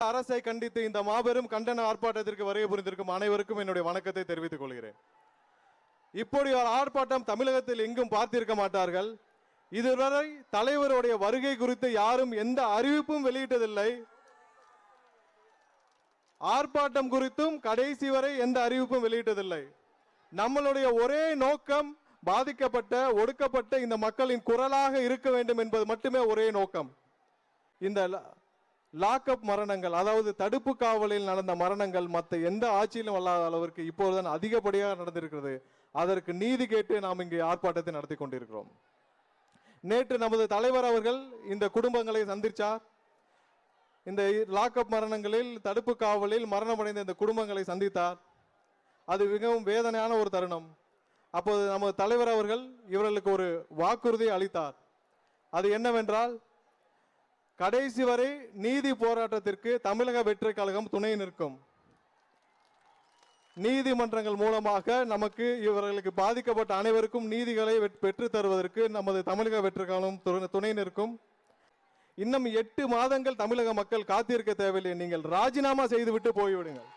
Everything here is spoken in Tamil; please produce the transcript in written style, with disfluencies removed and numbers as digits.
அரசை கண்டித்து இந்த மாபெரும் கண்டன ஆர்ப்பாட்டத்திற்கு வருகை புரிந்திருக்கும் அனைவருக்கும் என்னுடைய வணக்கத்தை தெரிவித்துக் கொள்கிறேன். இப்படி ஒரு ஆர்ப்பாட்டம் தமிழகத்தில் எங்கும் பார்த்திருக்க மாட்டார்கள். இதுவரை தலைவருடைய வருகை குறித்து யாரும் எந்த அறிவிப்பும் வெளியிட்டதில்லை. ஆர்ப்பாட்டம் குறித்தும் கடைசி வரை எந்த அறிவிப்பும் வெளியிட்டதில்லை. நம்மளுடைய ஒரே நோக்கம் பாதிக்கப்பட்ட ஒடுக்கப்பட்ட இந்த மக்களின் குரலாக இருக்க வேண்டும் என்பது மட்டுமே ஒரே நோக்கம். இந்த லாக்அப் மரணங்கள், அதாவது தடுப்பு காவலில் நடந்த மரணங்கள் மற்ற எந்த ஆட்சியிலும் அல்லாத அளவிற்கு இப்போதுதான் அதிகப்படியாக நடந்திருக்கிறது. அதற்கு நீதி கேட்டு நாம் இங்கே ஆர்ப்பாட்டத்தை நடத்தி கொண்டிருக்கிறோம். நேற்று நமது தலைவர் அவர்கள் இந்த குடும்பங்களை சந்தித்தார். இந்த லாக்அப் மரணங்களில் தடுப்பு காவலில் மரணமடைந்த இந்த குடும்பங்களை சந்தித்தார். அது மிகவும் வேதனையான ஒரு தருணம். அப்போது நமது தலைவர் அவர்கள் இவர்களுக்கு ஒரு வாக்குறுதி அளித்தார். அது என்னவென்றால், கடைசி வரை நீதி போராட்டத்திற்கு தமிழக வெற்றி கழகம் துணை நிற்கும். நீதிமன்றங்கள் மூலமாக நமக்கு இவர்களுக்கு பாதிக்கப்பட்ட அனைவருக்கும் நீதிகளை பெற்று தருவதற்கு நமது தமிழக வெற்றி கழகம் துணை நிற்கும். இன்னும் 8 மாதங்கள் தமிழக மக்கள் காத்திருக்க தேவையில்லை. நீங்கள் ராஜினாமா செய்துவிட்டு போய்விடுங்கள்.